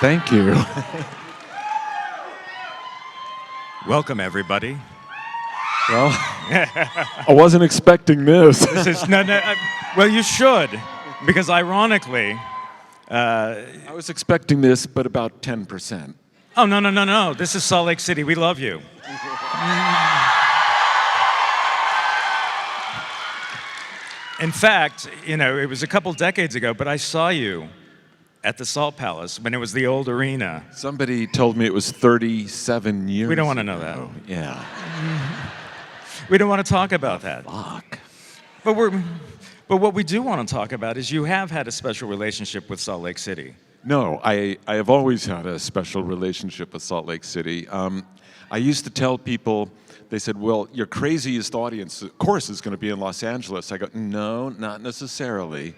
Thank you. Welcome, everybody. Well, I wasn't expecting this. This is well, you should, because ironically, I was expecting this, but about 10%. oh no! This is Salt Lake City. We love you. In fact, it was a couple decades ago, but I saw you at the Salt Palace when it was the old arena. Somebody told me it was 37 years. We don't want to know that. Yeah. We don't want to talk about that. Fuck. But what we do want to talk about is you have had a special relationship with Salt Lake City. No, I have always had a special relationship with Salt Lake City. I used to tell people, they said, well, your craziest audience, of course, is going to be in Los Angeles. I go, no, not necessarily.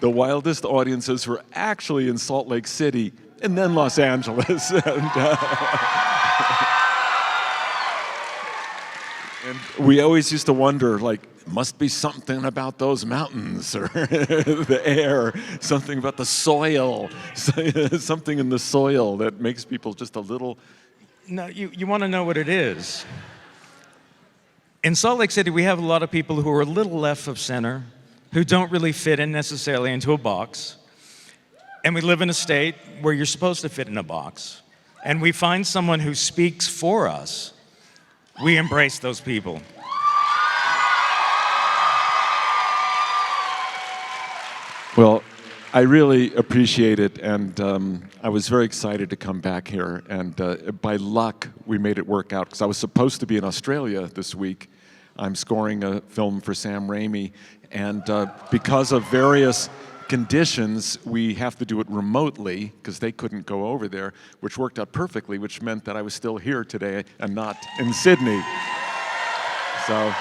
The wildest audiences were actually in Salt Lake City and then Los Angeles. And we always used to wonder, like, must be something about those mountains or the air, something about the soil, something in the soil that makes people just a little... No, you want to know what it is. In Salt Lake City, we have a lot of people who are a little left of center, who don't really fit in necessarily into a box. And we live in a state where you're supposed to fit in a box. And we find someone who speaks for us. We embrace those people. Well, I really appreciate it, and I was very excited to come back here. And by luck, we made it work out, because I was supposed to be in Australia this week. I'm scoring a film for Sam Raimi, and because of various conditions, we have to do it remotely, because they couldn't go over there, which worked out perfectly, which meant that I was still here today and not in Sydney. So...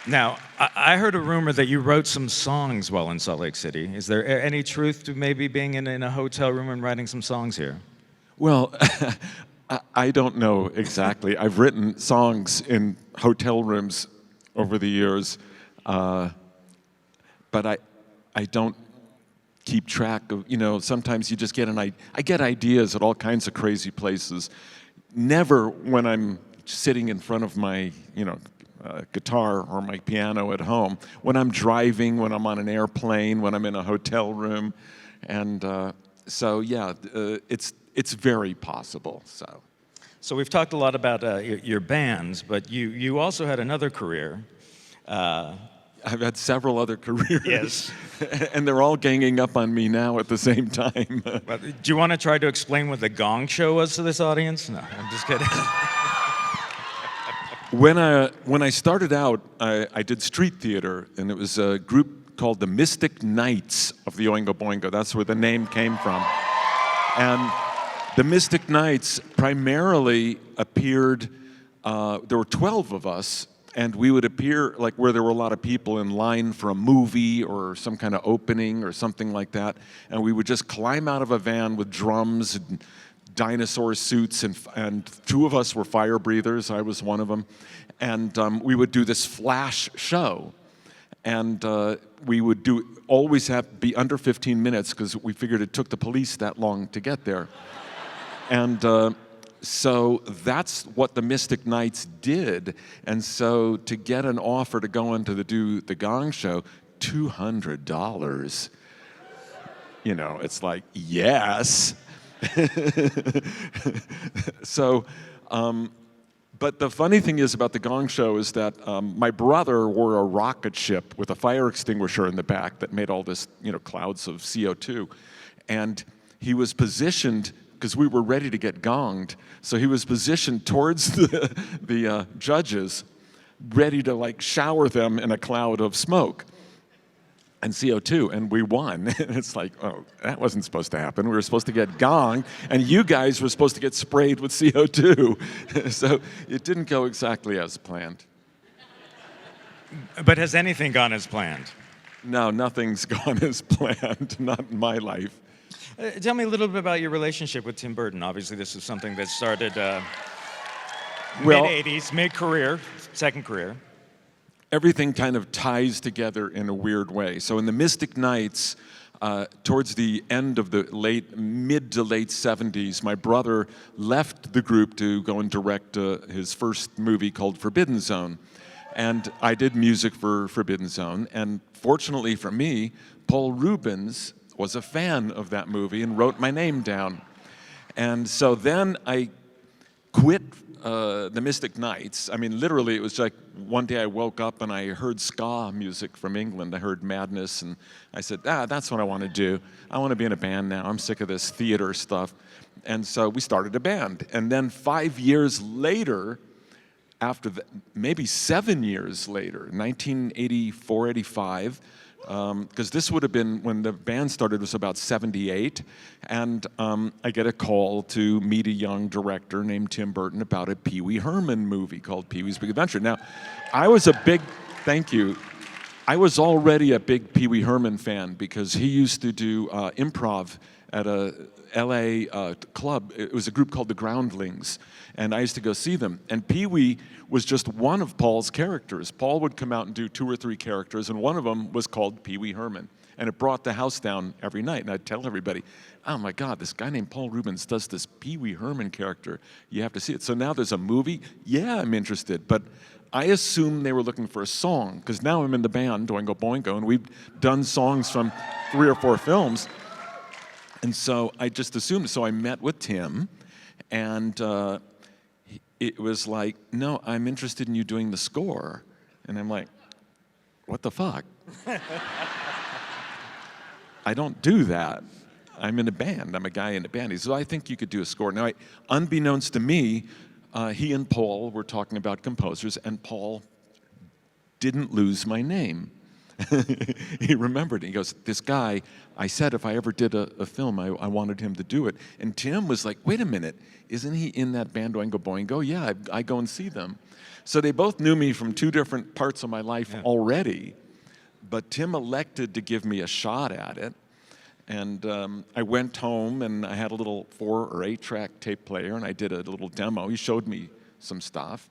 Now, I heard a rumor that you wrote some songs while in Salt Lake City. Is there any truth to maybe being in a hotel room and writing some songs here? Well, I don't know exactly. I've written songs in hotel rooms over the years, but I don't keep track of, sometimes you just get I get ideas at all kinds of crazy places. Never when I'm sitting in front of my, guitar or my piano at home. When I'm driving, when I'm on an airplane, when I'm in a hotel room. And so, yeah, it's very possible, so. So we've talked a lot about your bands, but you also had another career. I've had several other careers. Yes. And they're all ganging up on me now at the same time. Well, do you want to try to explain what the Gong Show was to this audience? No, I'm just kidding. When I started out, I did street theater, and it was a group called the Mystic Knights of the Oingo Boingo. That's where the name came from. And the Mystic Knights primarily appeared, there were 12 of us, and we would appear like where there were a lot of people in line for a movie or some kind of opening or something like that, and we would just climb out of a van with drums and dinosaur suits, and two of us were fire breathers. I was one of them. And we would do this flash show. And we would always have to be under 15 minutes, because we figured it took the police that long to get there. And so that's what the Mystic Knights did. And so to get an offer to go on to do the Gong Show, $200. It's like, yes. So, but the funny thing is about the Gong Show is that my brother wore a rocket ship with a fire extinguisher in the back that made all this, clouds of CO2. And he was positioned, because we were ready to get gonged, so he was positioned towards the judges, ready to shower them in a cloud of smoke and CO2, and we won. And it's like, oh, that wasn't supposed to happen. We were supposed to get gonged, and you guys were supposed to get sprayed with CO2. So it didn't go exactly as planned. But has anything gone as planned? No, nothing's gone as planned, not in my life. Tell me a little bit about your relationship with Tim Burton. Obviously, this is something that started mid-'80s, mid-career, second career. everything kind of ties together in a weird way. So in the Mystic Knights, towards the end of the mid to late 70s, my brother left the group to go and direct his first movie called Forbidden Zone. And I did music for Forbidden Zone. And fortunately for me, Paul Rubens was a fan of that movie and wrote my name down. And so then I quit the Mystic Knights. I mean, literally, it was like one day I woke up and I heard ska music from England. I heard Madness, and I said, that's what I want to do. I want to be in a band now. I'm sick of this theater stuff. And so we started a band. And then 5 years later, after that, maybe 7 years later, 1984, 85, because this would have been, when the band started, it was about 78, and I get a call to meet a young director named Tim Burton about a Pee Wee Herman movie called Pee-wee's Big Adventure. Now, I was thank you, I was already a big Pee Wee Herman fan because he used to do improv at a LA club. It was a group called the Groundlings, and I used to go see them. And Pee-wee was just one of Paul's characters. Paul would come out and do 2 or 3 characters, and one of them was called Pee Wee Herman. And it brought the house down every night. And I'd tell everybody, oh my God, this guy named Paul Rubens does this Pee Wee Herman character. You have to see it. So now there's a movie. Yeah, I'm interested. But I assumed they were looking for a song, because now I'm in the band, Oingo Boingo, and we've done songs from 3 or 4 films. And so I just assumed. So I met with Tim, and it was like, no, I'm interested in you doing the score. And I'm like, what the fuck? I don't do that. I'm in a band. I'm a guy in a band. He said, I think you could do a score. Now, unbeknownst to me, he and Paul were talking about composers, and Paul didn't lose my name. He remembered it. He goes, this guy, I said if I ever did a film, I wanted him to do it. And Tim was like, wait a minute, isn't he in that band Oingo Boingo? Yeah, I go and see them. So they both knew me from 2 different parts of my life already, but Tim elected to give me a shot at it. And I went home and I had a little 4 or 8 track tape player, and I did a little demo. He showed me some stuff.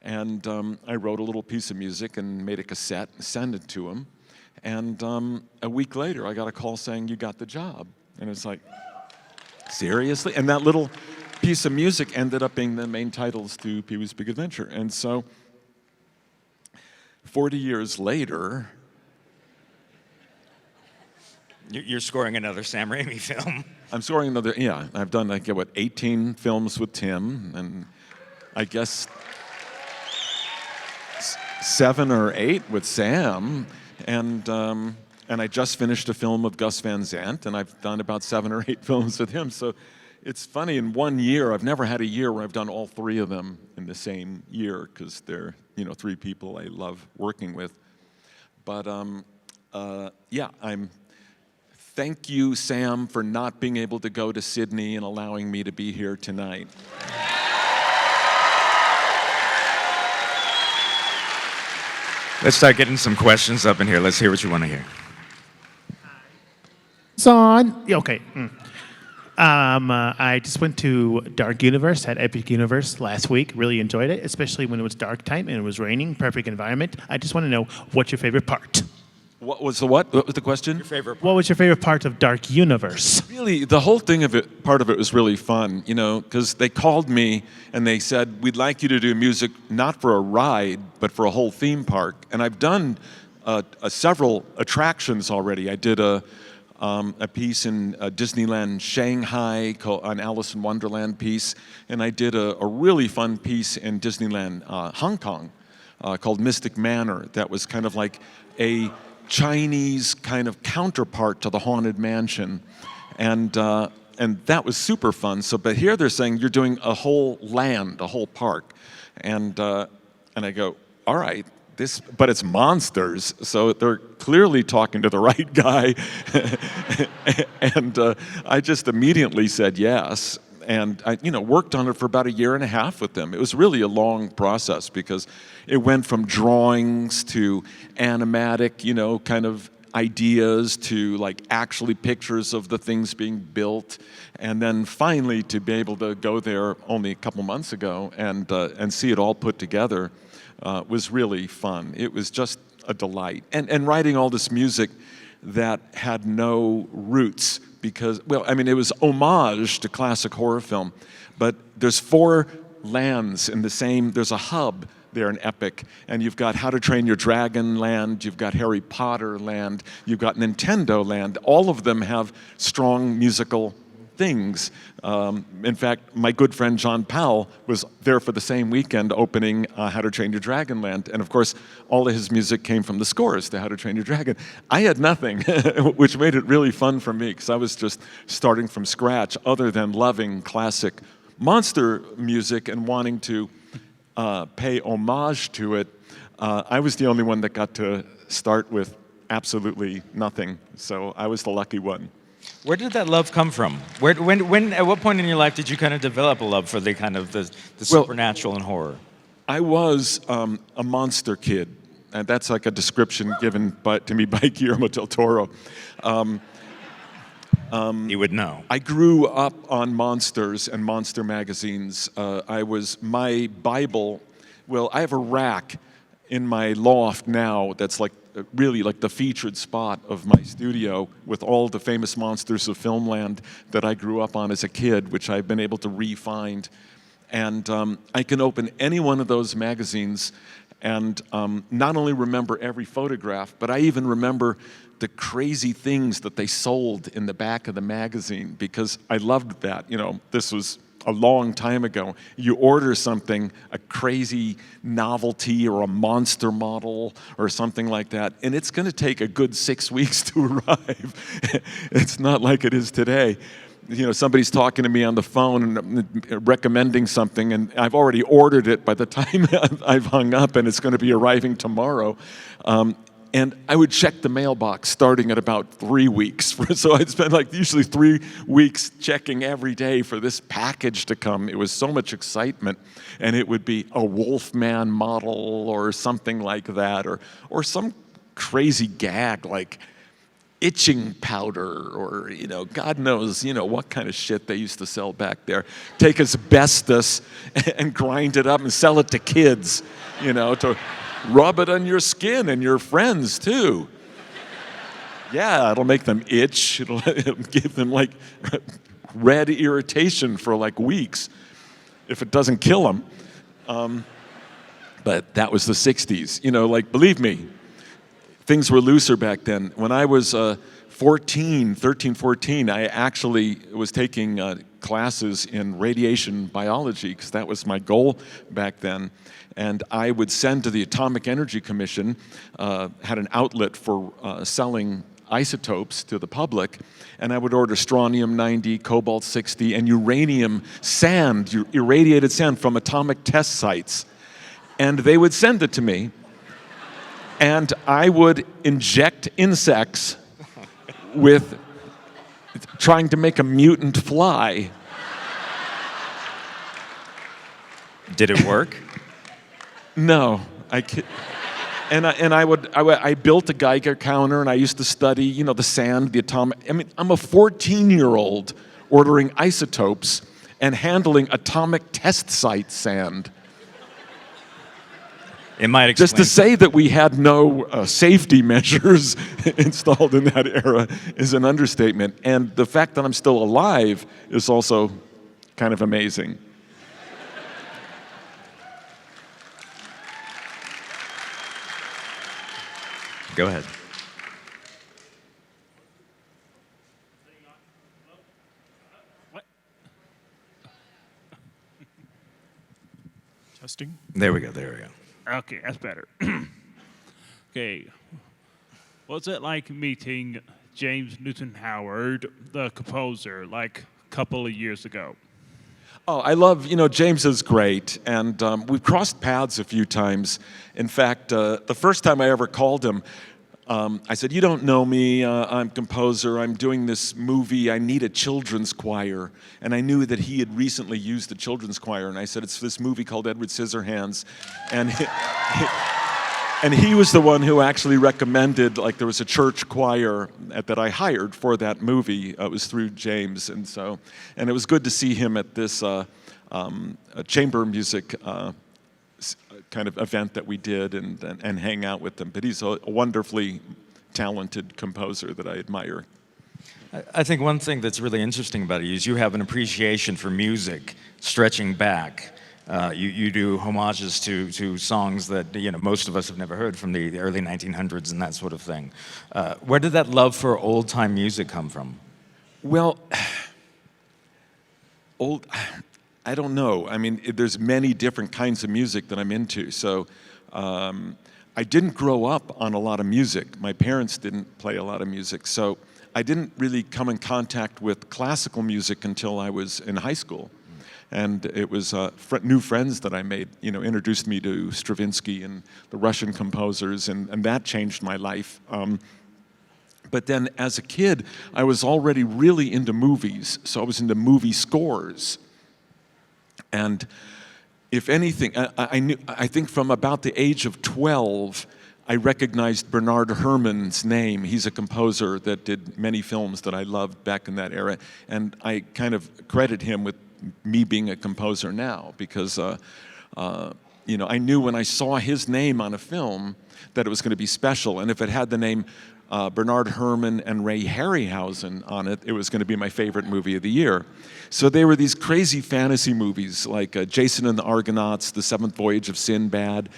And I wrote a little piece of music and made a cassette and sent it to him. And a week later, I got a call saying, you got the job. And it's like, seriously? And that little piece of music ended up being the main titles to Pee-wee's Big Adventure. And so 40 years later... You're scoring another Sam Raimi film. I'm scoring another, yeah. I've done, 18 films with Tim, and I guess 7 or 8 with Sam, and I just finished a film with Gus Van Sant, and I've done about 7 or 8 films with him. So it's funny, in 1 year, I've never had a year where I've done all 3 of them in the same year, because they're 3 people I love working with. But yeah, thank you, Sam, for not being able to go to Sydney and allowing me to be here tonight. Let's start getting some questions up in here. Let's hear what you want to hear. It's on. Okay. I just went to Dark Universe at Epic Universe last week. Really enjoyed it, especially when it was dark time and it was raining. Perfect environment. I just want to know, what's your favorite part? What was the what? What was the question? Your favorite part. What was your favorite part of Dark Universe? Really, the whole thing of it, part of it was really fun, because they called me and they said, we'd like you to do music not for a ride, but for a whole theme park. And I've done several attractions already. I did a piece in Disneyland Shanghai called an Alice in Wonderland piece, and I did a really fun piece in Disneyland Hong Kong called Mystic Manor. That was kind of like a Chinese kind of counterpart to the Haunted Mansion, and that was super fun. But here they're saying you're doing a whole land, a whole park, and I go, all right, but it's monsters, so they're clearly talking to the right guy, and I just immediately said yes. And I, worked on it for about 1.5 years with them. It was really a long process because it went from drawings to animatic, kind of ideas to actually pictures of the things being built, and then finally to be able to go there only a couple months ago and see it all put together was really fun. It was just a delight. And writing all this music that had no roots because, well, I mean, it was homage to classic horror film, but there's 4 lands in the same, there's a hub there in Epic, and you've got How to Train Your Dragon land, you've got Harry Potter land, you've got Nintendo land. All of them have strong musical things. In fact, my good friend John Powell was there for the same weekend opening How to Train Your Dragon land, and of course, all of his music came from the scores to How to Train Your Dragon. I had nothing, which made it really fun for me, because I was just starting from scratch, other than loving classic monster music and wanting to pay homage to it. I was the only one that got to start with absolutely nothing, so I was the lucky one. Where did that love come from? When, at what point in your life did you kind of develop a love for the kind of the supernatural and horror? I was a monster kid, and that's like a description given to me by Guillermo del Toro. You would know. I grew up on monsters and monster magazines. My Bible, well, I have a rack in my loft now that's like really like the featured spot of my studio with all the famous monsters of filmland that I grew up on as a kid, which I've been able to re-find. And I can open any one of those magazines and not only remember every photograph, but I even remember the crazy things that they sold in the back of the magazine, because I loved that. You know, this was a long time ago. You order something, a crazy novelty or a monster model or something like that, and it's going to take a good 6 weeks to arrive. It's not like it is today. You know, somebody's talking to me on the phone and recommending something, and I've already ordered it by the time I've hung up, and it's going to be arriving tomorrow. And I would check the mailbox starting at about 3 weeks. So I'd spend like usually 3 weeks checking every day for this package to come. It was so much excitement. And it would be a Wolfman model or something like that, or some crazy gag like itching powder, or, you know, God knows, you know, what kind of shit they used to sell back there. Take asbestos and grind it up and sell it to kids, you know, to rub it on your skin and your friends too. Yeah, it'll make them itch. It'll give them like red irritation for like weeks if it doesn't kill them. But that was the 60s. You know, like, believe me, things were looser back then. When I was 13, 14, I actually was taking classes in radiation biology, because that was my goal back then. And I would send to the Atomic Energy Commission, had an outlet for selling isotopes to the public, and I would order strontium-90, cobalt-60, and uranium sand, irradiated sand from atomic test sites. And they would send it to me, and I would inject insects with trying to make a mutant fly. Did it work? No, I built a Geiger counter, and I used to study, you know, the sand, the atomic. I mean, I'm a 14-year-old ordering isotopes and handling atomic test site sand. It might explain. Just to say that we had no safety measures installed in that era is an understatement. And the fact that I'm still alive is also kind of amazing. Go ahead. What? Testing. There we go. Okay, that's better. Okay. What's it like meeting James Newton Howard, the composer, like a couple of years ago? Oh, I love, you know, James is great, and we've crossed paths a few times. In fact, the first time I ever called him, I said, "You don't know me, I'm a composer, I'm doing this movie, I need a children's choir." And I knew that he had recently used the children's choir, and I said, "It's this movie called Edward Scissorhands." And he was the one who actually recommended, like, there was a church choir that I hired for that movie. It was through James, and it was good to see him at this chamber music kind of event that we did and hang out with him. But he's a wonderfully talented composer that I admire. I think one thing that's really interesting about you is you have an appreciation for music stretching back. You do homages to songs that most of us have never heard from the early 1900s and that sort of thing. Where did that love for old-time music come from? Well, I don't know. I mean, there's many different kinds of music that I'm into. So I didn't grow up on a lot of music. My parents didn't play a lot of music. So I didn't really come in contact with classical music until I was in high school. And it was new friends that I made, introduced me to Stravinsky and the Russian composers, and that changed my life. But then as a kid, I was already really into movies, so I was into movie scores. And if anything, I think from about the age of 12, I recognized Bernard Herrmann's name. He's a composer that did many films that I loved back in that era, and I kind of credit him with me being a composer now, because I knew when I saw his name on a film that it was going to be special, and if it had the name Bernard Herrmann and Ray Harryhausen on it, it was going to be my favorite movie of the year. So they were these crazy fantasy movies like Jason and the Argonauts, The Seventh Voyage of Sinbad,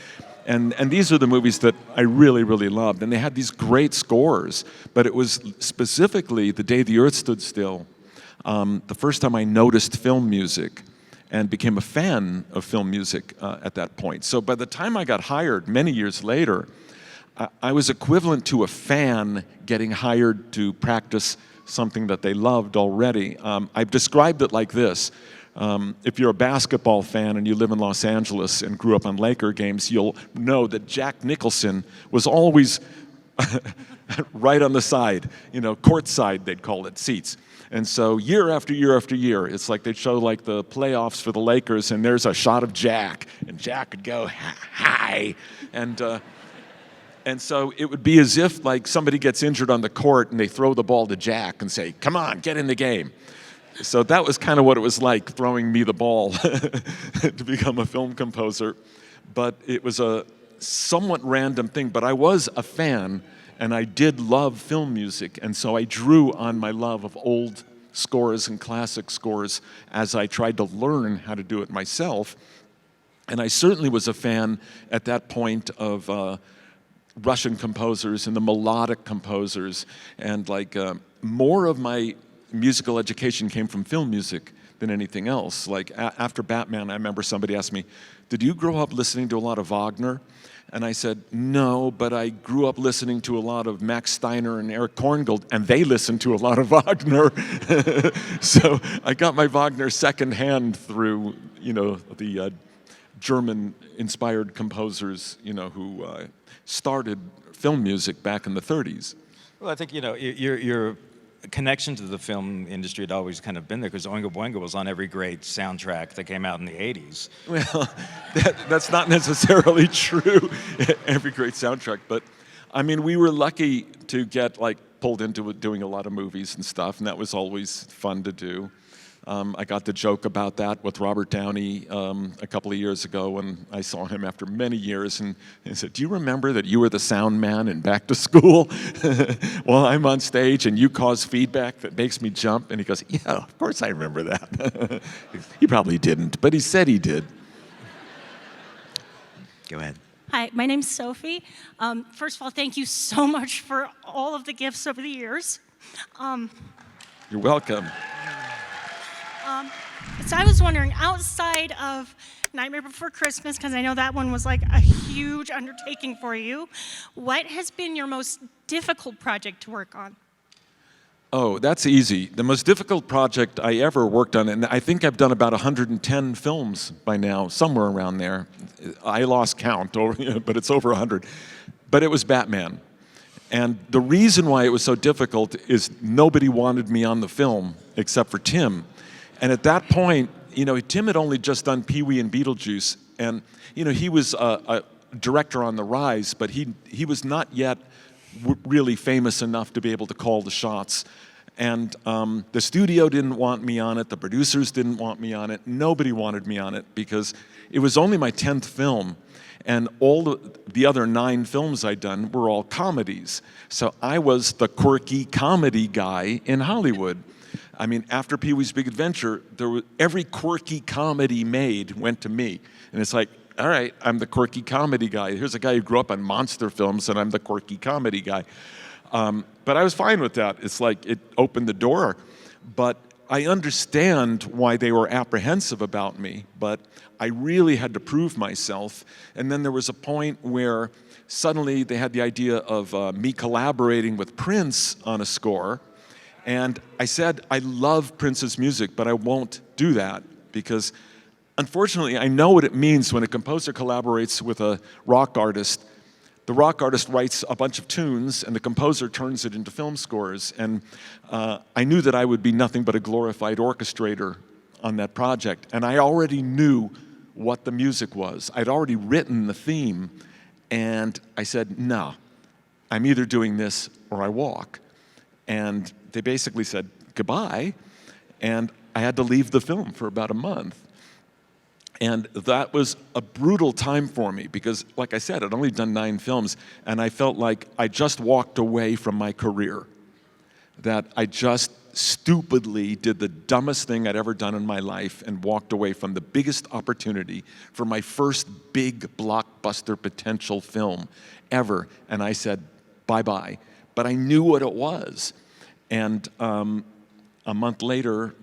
and these are the movies that I really, really loved, and they had these great scores, but it was specifically The Day the Earth Stood Still, the first time I noticed film music and became a fan of film music at that point. So by the time I got hired many years later, I was equivalent to a fan getting hired to practice something that they loved already. I've described it like this. If you're a basketball fan and you live in Los Angeles and grew up on Laker games, you'll know that Jack Nicholson was always right on the side, court side, they'd call it, seats. And so year after year after year, it's like they'd show like the playoffs for the Lakers, and there's a shot of Jack, and Jack would go, hi, and so it would be as if like somebody gets injured on the court and they throw the ball to Jack and say, come on, get in the game. So that was kind of what it was like, throwing me the ball to become a film composer. But it was a somewhat random thing, but I was a fan, and I did love film music, and so I drew on my love of old scores and classic scores as I tried to learn how to do it myself. And I certainly was a fan at that point of Russian composers and the melodic composers, and like more of my musical education came from film music than anything else. Like after Batman, I remember somebody asked me, did you grow up listening to a lot of Wagner? And I said, no, but I grew up listening to a lot of Max Steiner and Eric Korngold, and they listened to a lot of Wagner. So I got my Wagner secondhand through, the German-inspired composers, who started film music back in the 30s. Well, I think, your connection to the film industry had always kind of been there, because Oingo Boingo was on every great soundtrack that came out in the 80s. Well, that's not necessarily true, every great soundtrack, but I mean, we were lucky to get like pulled into doing a lot of movies and stuff, and that was always fun to do. I got to joke about that with Robert Downey a couple of years ago when I saw him after many years, and he said, do you remember that you were the sound man in Back to School? Well, I'm on stage and you cause feedback that makes me jump. And he goes, yeah, of course I remember that. He probably didn't, but he said he did. Go ahead. Hi, my name's Sophie. First of all, thank you so much for all of the gifts over the years. You're welcome. So I was wondering, outside of Nightmare Before Christmas, because I know that one was like a huge undertaking for you, what has been your most difficult project to work on? Oh, that's easy. The most difficult project I ever worked on, and I think I've done about 110 films by now, somewhere around there. I lost count, but it's over 100. But it was Batman. And the reason why it was so difficult is nobody wanted me on the film except for Tim. And at that point, Tim had only just done Pee-wee and Beetlejuice, and he was a director on the rise, but he was not yet really famous enough to be able to call the shots. And the studio didn't want me on it, the producers didn't want me on it, nobody wanted me on it because it was only my 10th film, and all the other 9 films I'd done were all comedies. So I was the quirky comedy guy in Hollywood. I mean, after Pee-wee's Big Adventure, every quirky comedy made went to me. And it's like, all right, I'm the quirky comedy guy. Here's a guy who grew up on monster films, and I'm the quirky comedy guy. But I was fine with that. It's like it opened the door. But I understand why they were apprehensive about me, but I really had to prove myself. And then there was a point where suddenly they had the idea of me collaborating with Prince on a score. And I said, I love Prince's music, but I won't do that because unfortunately, I know what it means when a composer collaborates with a rock artist. The rock artist writes a bunch of tunes, and the composer turns it into film scores. And I knew that I would be nothing but a glorified orchestrator on that project. And I already knew what the music was. I'd already written the theme. And I said, no, I'm either doing this or I walk. And they basically said goodbye. And I had to leave the film for about a month. And that was a brutal time for me because, like I said, I'd only done 9 films, and I felt like I just walked away from my career, that I just stupidly did the dumbest thing I'd ever done in my life and walked away from the biggest opportunity for my first big blockbuster potential film ever. And I said, bye-bye. But I knew what it was. And a month later,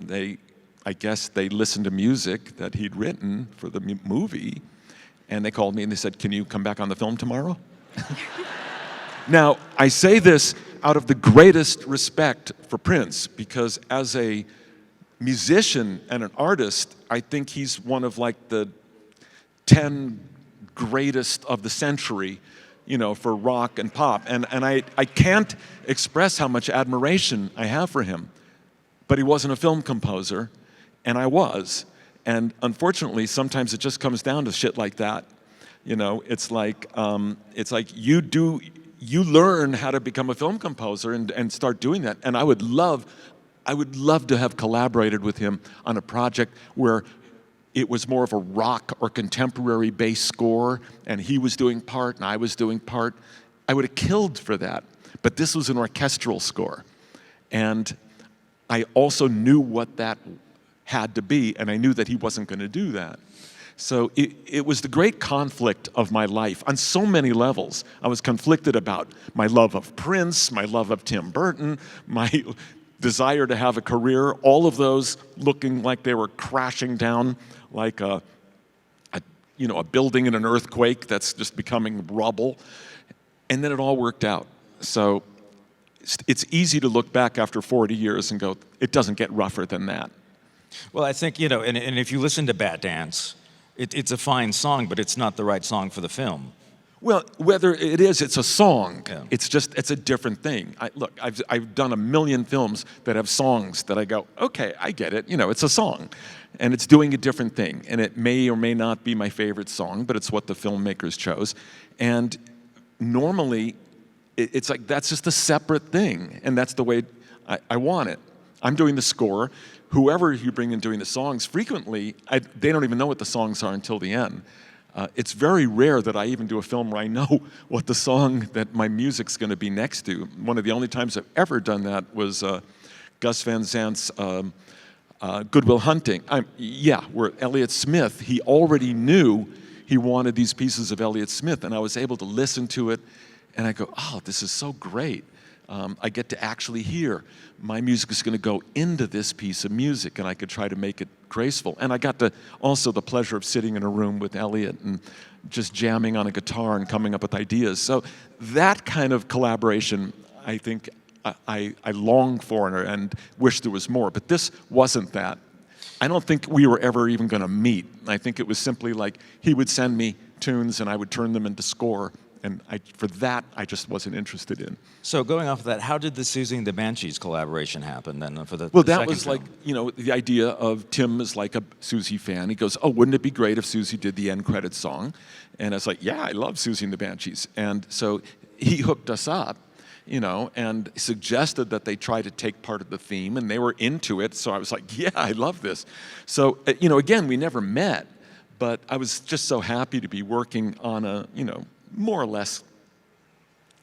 I guess they listened to music that he'd written for the movie, and they called me and they said, can you come back on the film tomorrow? Now, I say this out of the greatest respect for Prince, because as a musician and an artist, I think he's one of like the 10 greatest of the century, you know, for rock and pop. And I can't express how much admiration I have for him. But he wasn't a film composer, and I was. And unfortunately, sometimes it just comes down to shit like that. You know, it's like you learn how to become a film composer and start doing that. And I would love to have collaborated with him on a project where it was more of a rock or contemporary bass score, and he was doing part and I was doing part. I would have killed for that. But this was an orchestral score. And I also knew what that had to be, and I knew that he wasn't going to do that. So it was the great conflict of my life on so many levels. I was conflicted about my love of Prince, my love of Tim Burton, my desire to have a career, all of those looking like they were crashing down like a building in an earthquake that's just becoming rubble. And then it all worked out. So it's easy to look back after 40 years and go, it doesn't get rougher than that. Well, I think, and if you listen to Bat Dance, it's a fine song, but it's not the right song for the film. Well, whether it is, it's a song. Yeah. It's a different thing. Look, I've done a million films that have songs that I go, okay, I get it. It's a song, and it's doing a different thing, and it may or may not be my favorite song, but it's what the filmmakers chose. And normally, it's like that's just a separate thing, and that's the way I want it. I'm doing the score. Whoever you bring in doing the songs, frequently, they don't even know what the songs are until the end. It's very rare that I even do a film where I know what the song that my music's going to be next to. One of the only times I've ever done that was Gus Van Zant's Good Will Hunting. Where Elliott Smith, he already knew he wanted these pieces of Elliott Smith, and I was able to listen to it, and I go, oh, this is so great. I get to actually hear my music is going to go into this piece of music, and I could try to make it graceful. And I got also the pleasure of sitting in a room with Elliott and just jamming on a guitar and coming up with ideas. So that kind of collaboration, I think I long for and wish there was more. But this wasn't that. I don't think we were ever even going to meet. I think it was simply like he would send me tunes and I would turn them into score. And for that, I just wasn't interested in. So going off of that, how did the Susie and the Banshees collaboration happen then for the Well, the that second was film? like, the idea of Tim is like a Susie fan. He goes, oh, wouldn't it be great if Susie did the end credits song? And I was like, yeah, I love Susie and the Banshees. And so he hooked us up. and suggested that they try to take part of the theme, and they were into it. So I was like, yeah, I love this. So, again, we never met, but I was just so happy to be working on a, more or less,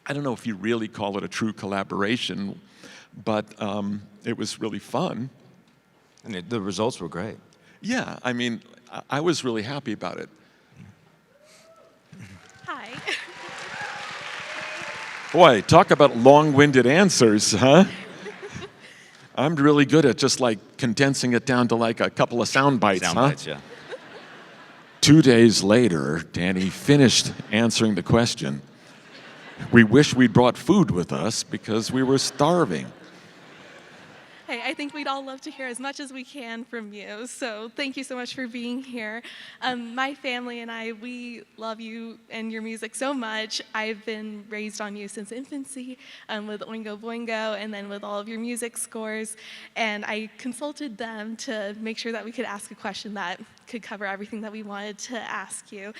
I don't know if you really call it a true collaboration, but it was really fun. And the results were great. Yeah, I mean, I was really happy about it. Hi. Boy, talk about long-winded answers, huh? I'm really good at just like condensing it down to like a couple of sound bites, Sound huh? bites, yeah. 2 days later, Danny finished answering the question. We wish we'd brought food with us because we were starving. Hey, I think we'd all love to hear as much as we can from you. So thank you so much for being here. My family and I, we love you and your music so much. I've been raised on you since infancy with Oingo Boingo and then with all of your music scores. And I consulted them to make sure that we could ask a question that could cover everything that we wanted to ask you.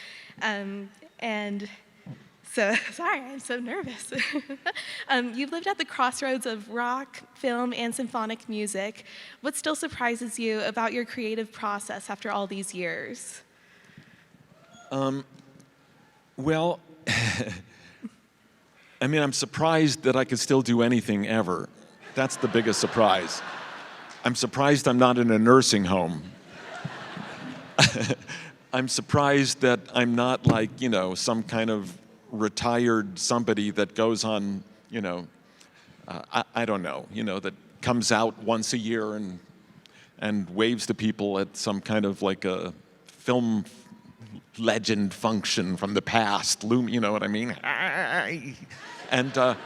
So, sorry, I'm so nervous. You've lived at the crossroads of rock, film, and symphonic music. What still surprises you about your creative process after all these years? Well, I mean, I'm surprised that I could still do anything ever. That's the biggest surprise. I'm surprised I'm not in a nursing home. I'm surprised that I'm not like, some kind of retired somebody that goes on, I don't know, that comes out once a year and waves to people at some kind of like a film legend function from the past, you know what I mean? And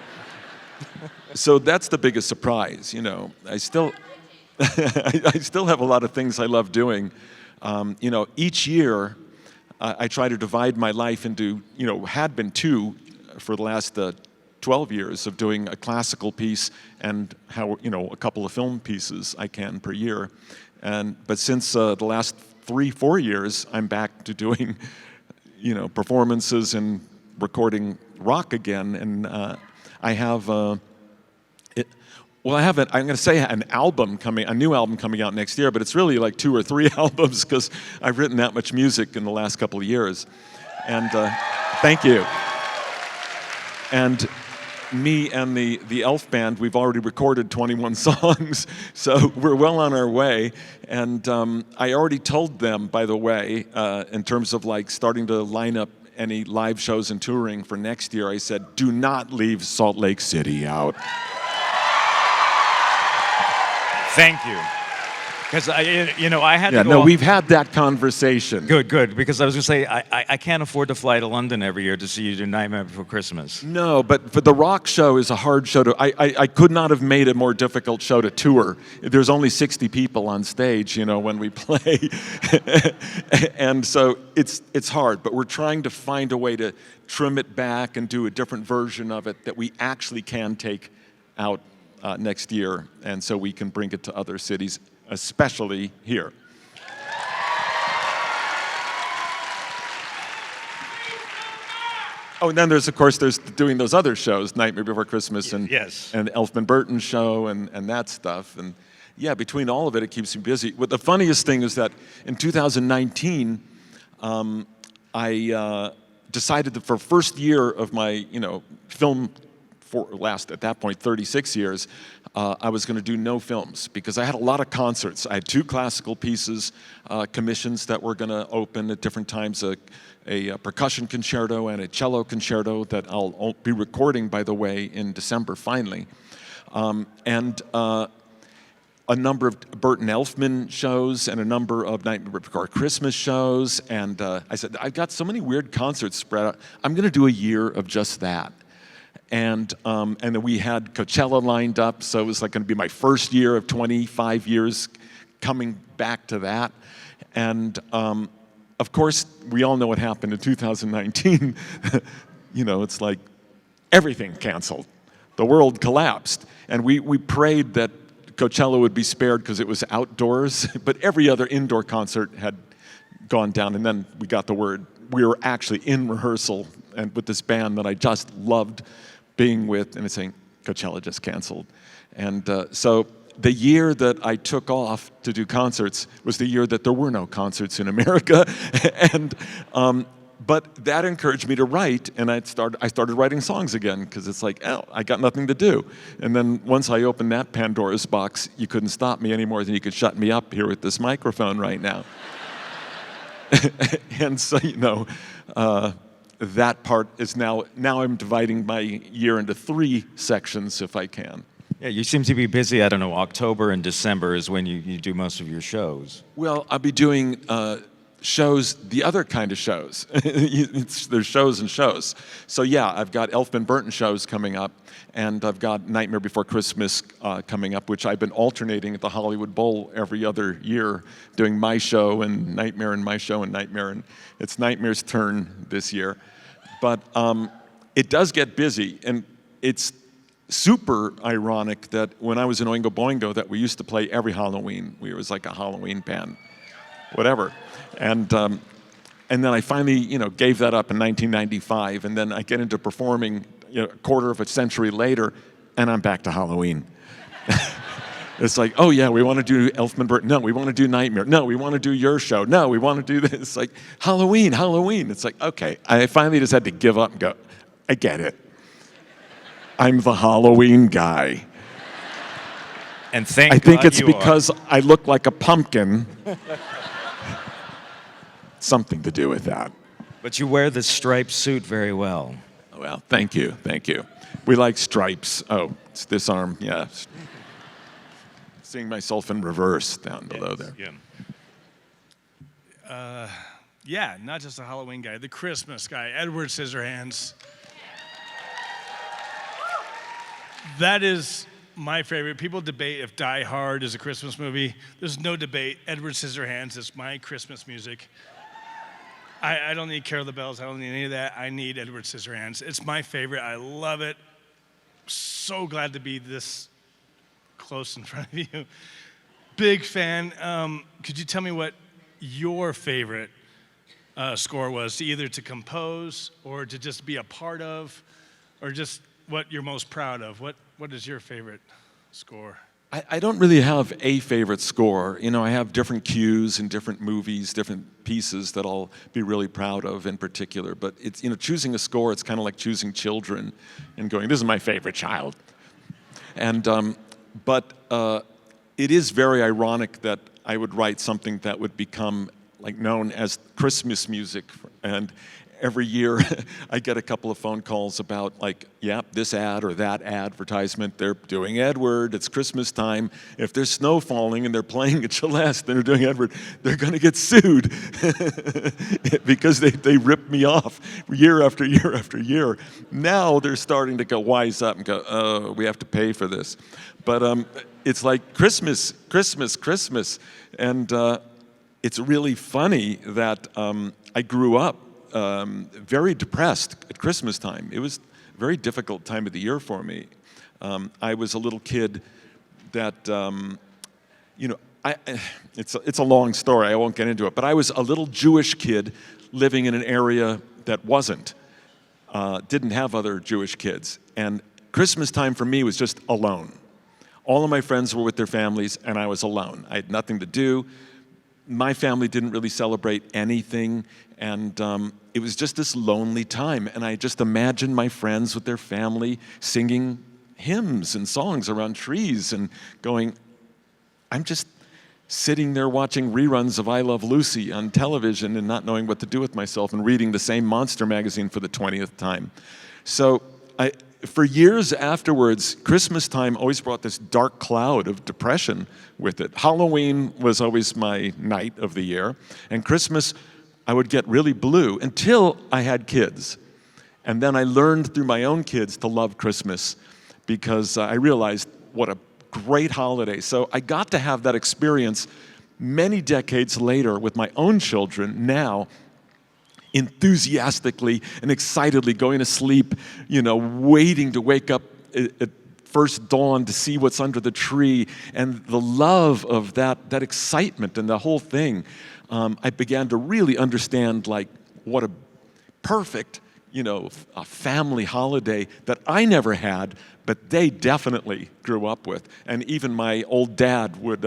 so that's the biggest surprise, I still, I still have a lot of things I love doing. Each year, I try to divide my life into, had been 2 for the last 12 years of doing a classical piece and a couple of film pieces I can per year. But since the last 3-4 years, I'm back to doing, performances and recording rock again. And I have, I'm going to say a new album coming out next year, but it's really like 2 or 3 albums because I've written that much music in the last couple of years. And thank you. And me and the Elf Band, we've already recorded 21 songs, so we're well on our way. And I already told them, by the way, in terms of like starting to line up any live shows and touring for next year, I said, do not leave Salt Lake City out. Thank you. Because I had to go. No, we've had that conversation. Good. Because I was going to say, I can't afford to fly to London every year to see you do Nightmare Before Christmas. No, but for the rock show is a hard show to. I could not have made a more difficult show to tour. There's only 60 people on stage, when we play, and so it's hard. But we're trying to find a way to trim it back and do a different version of it that we actually can take out next year, and so we can bring it to other cities, especially here. Oh, and then there's doing those other shows, Nightmare Before Christmas and Yes. and Elfman Burton show and that stuff. And yeah, between all of it, it keeps me busy. But the funniest thing is that in 2019, I decided that for first year of my film, for at that point 36 years, I was going to do no films because I had a lot of concerts. I had 2 classical pieces, commissions that were going to open at different times, a percussion concerto and a cello concerto that I'll be recording, by the way, in December finally, and a number of Burton Elfman shows and a number of Nightmare Before Christmas shows. And I said, I've got so many weird concerts spread out. I'm going to do a year of just that. And then we had Coachella lined up, so it was like going to be my first year of 25 years coming back to that. And of course, we all know what happened in 2019. It's like everything canceled. The world collapsed. And we prayed that Coachella would be spared because it was outdoors, but every other indoor concert had gone down. And then we got the word. We were actually in rehearsal and with this band that I just loved being with, and it's saying, Coachella just canceled. And so the year that I took off to do concerts was the year that there were no concerts in America. And but that encouraged me to write, and I started writing songs again, because it's like, oh, I got nothing to do. And then once I opened that Pandora's box, you couldn't stop me any more than you could shut me up here with this microphone right now. And so, that part is now I'm dividing my year into 3 sections if I can. Yeah, you seem to be busy. I don't know, October and December is when you do most of your shows. Well, I'll be doing shows, the other kind of shows. There's shows and shows. So yeah, I've got Elfman Burton shows coming up, and I've got Nightmare Before Christmas coming up, which I've been alternating at the Hollywood Bowl every other year, doing my show and Nightmare and my show and Nightmare, and it's Nightmare's turn this year. But it does get busy, and it's super ironic that when I was in Oingo Boingo that we used to play every Halloween. We was like a Halloween band, whatever. And then I finally, gave that up in 1995, and then I get into performing, a quarter of a century later, and I'm back to Halloween. It's like, oh yeah, we want to do Elfman Burton. No, we want to do Nightmare. No, we want to do your show. No, we want to do this. It's like, Halloween. It's like, okay. I finally just had to give up and go, I get it. I'm the Halloween guy. And thank I think God it's you because I look like a pumpkin. Something to do with that. But you wear the striped suit very well. Well, thank you. We like stripes. Oh, it's this arm, yeah. Seeing myself in reverse down below there. Yeah, not just a Halloween guy, the Christmas guy, Edward Scissorhands. That is my favorite. People debate if Die Hard is a Christmas movie. There's no debate. Edward Scissorhands is my Christmas music. I don't need Carol of the Bells. I don't need any of that. I need Edward Scissorhands. It's my favorite. I love it. So glad to be this close in front of you. Big fan. Could you tell me what your favorite score was, either to compose or to just be a part of, or just what you're most proud of? What is your favorite score? I don't really have a favorite score. I have different cues in different movies, different pieces that I'll be really proud of in particular. But it's, choosing a score, it's kind of like choosing children and going, this is my favorite child. And, but it is very ironic that I would write something that would become like known as Christmas music. And every year I get a couple of phone calls about like, yeah, this ad or that advertisement, they're doing Edward, it's Christmas time. If there's snow falling and they're playing at Celeste and they're doing Edward, they're gonna get sued because they ripped me off year after year after year. Now they're starting to go wise up and go, oh, we have to pay for this. But it's like Christmas. And it's really funny that I grew up very depressed at Christmas time. It was a very difficult time of the year for me. I was a little kid that, it's a long story, I won't get into it, but I was a little Jewish kid living in an area that didn't have other Jewish kids. And Christmas time for me was just alone. All of my friends were with their families, and I was alone. I had nothing to do. My family didn't really celebrate anything, and it was just this lonely time. And I just imagined my friends with their family singing hymns and songs around trees and going, I'm just sitting there watching reruns of I Love Lucy on television and not knowing what to do with myself and reading the same monster magazine for the 20th time. So for years afterwards, Christmas time always brought this dark cloud of depression with it. Halloween was always my night of the year, and Christmas, I would get really blue until I had kids. And then I learned through my own kids to love Christmas because I realized what a great holiday. So I got to have that experience many decades later with my own children now, enthusiastically and excitedly going to sleep, waiting to wake up at first dawn to see what's under the tree, and the love of that excitement and the whole thing. I began to really understand like what a perfect a family holiday that I never had, but they definitely grew up with. And even my old dad would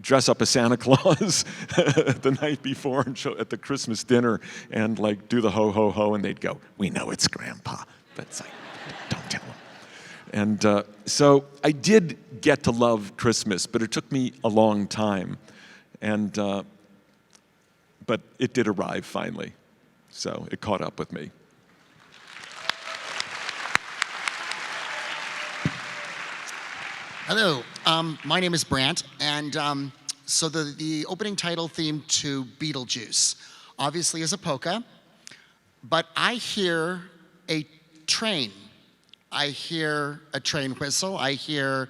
dress up as Santa Claus the night before and show at the Christmas dinner and like do the ho, ho, ho, and they'd go, "We know it's Grandpa," but it's like, don't tell him. And so I did get to love Christmas, but it took me a long time. And but it did arrive finally, so it caught up with me. Hello, my name is Brant, and so the opening title theme to Beetlejuice obviously is a polka, but I hear a train. I hear a train whistle. I hear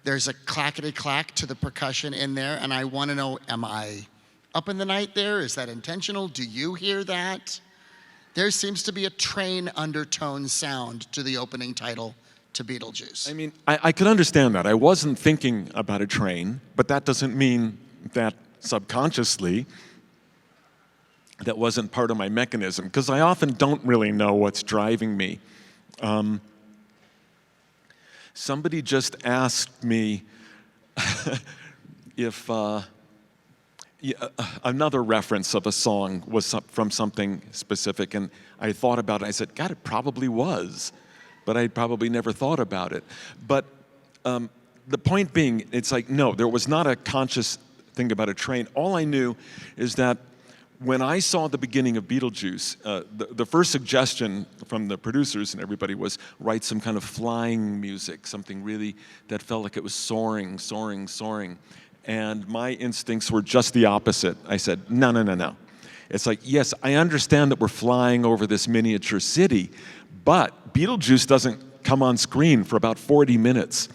there's a clackety-clack to the percussion in there, and I want to know, am I up in the night there? Is that intentional? Do you hear that? There seems to be a train undertone sound to the opening title to Beetlejuice. I mean, I could understand that. I wasn't thinking about a train, but that doesn't mean that subconsciously that wasn't part of my mechanism, because I often don't really know what's driving me. Somebody just asked me if another reference of a song was from something specific, and I thought about it. I said, God, it probably was, but I probably never thought about it. But the point being, it's like, no, there was not a conscious thing about a train. All I knew is that when I saw the beginning of Beetlejuice, the first suggestion from the producers and everybody was write some kind of flying music, something really that felt like it was soaring, soaring, soaring. And my instincts were just the opposite. I said, no, no, no, no. It's like, yes, I understand that we're flying over this miniature city, but Beetlejuice doesn't come on screen for about 40 minutes.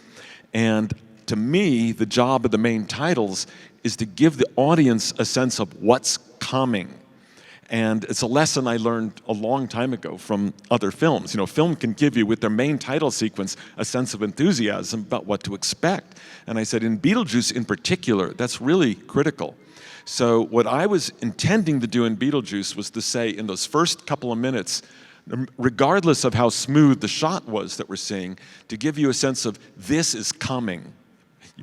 And to me, the job of the main titles is to give the audience a sense of what's coming. And it's a lesson I learned a long time ago from other films. Film can give you, with their main title sequence, a sense of enthusiasm about what to expect. And I said, in Beetlejuice in particular, that's really critical. So what I was intending to do in Beetlejuice was to say, in those first couple of minutes, regardless of how smooth the shot was that we're seeing, to give you a sense of this is coming.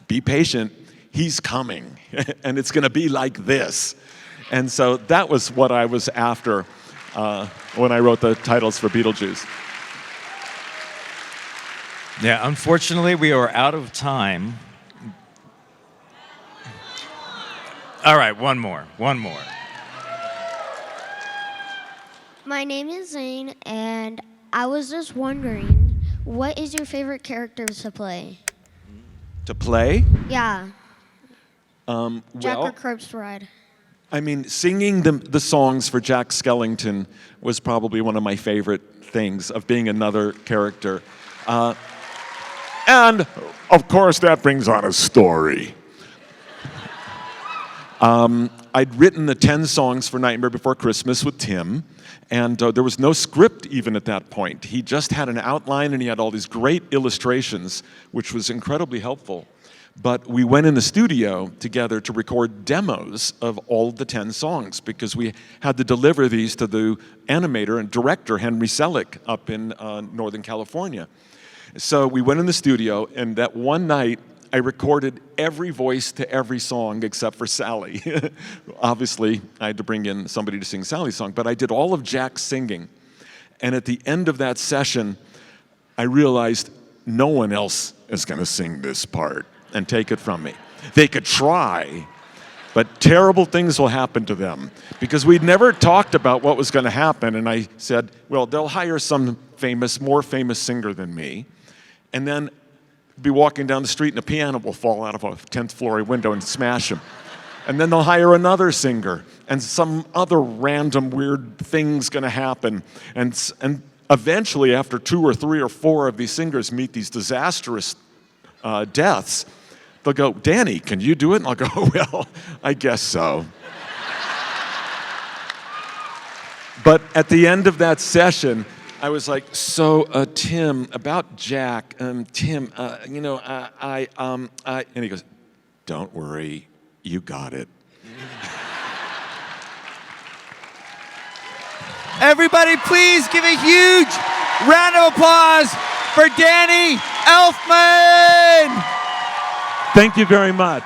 Be patient, he's coming, and it's going to be like this. And so that was what I was after when I wrote the titles for Beetlejuice. Yeah, unfortunately, we are out of time. All right, one more. My name is Zane, and I was just wondering, what is your favorite character to play? To play? Yeah. Jack or Well, Corpse Bride? I mean, singing the songs for Jack Skellington was probably one of my favorite things of being another character. And, of course, that brings on a story. I'd written the 10 songs for Nightmare Before Christmas with Tim, and there was no script even at that point. He just had an outline, and he had all these great illustrations, which was incredibly helpful. But we went in the studio together to record demos of all the 10 songs, because we had to deliver these to the animator and director, Henry Selick, up in Northern California. So we went in the studio, and that one night, I recorded every voice to every song except for Sally. Obviously, I had to bring in somebody to sing Sally's song, but I did all of Jack's singing. And at the end of that session, I realized no one else is going to sing this part and take it from me. They could try, but terrible things will happen to them, because we'd never talked about what was going to happen. And I said, well, they'll hire some more famous singer than me, and then be walking down the street and a piano will fall out of a 10th floor window and smash him. And then they'll hire another singer, and some other random weird thing's going to happen. And eventually, after 2 or 3 or 4 of these singers meet these disastrous deaths, they'll go, Danny, can you do it? And I'll go, well, I guess so. But at the end of that session, I was like, so Tim, about Jack, Tim, and he goes, don't worry, you got it. Everybody, please give a huge round of applause for Danny Elfman. Thank you very much.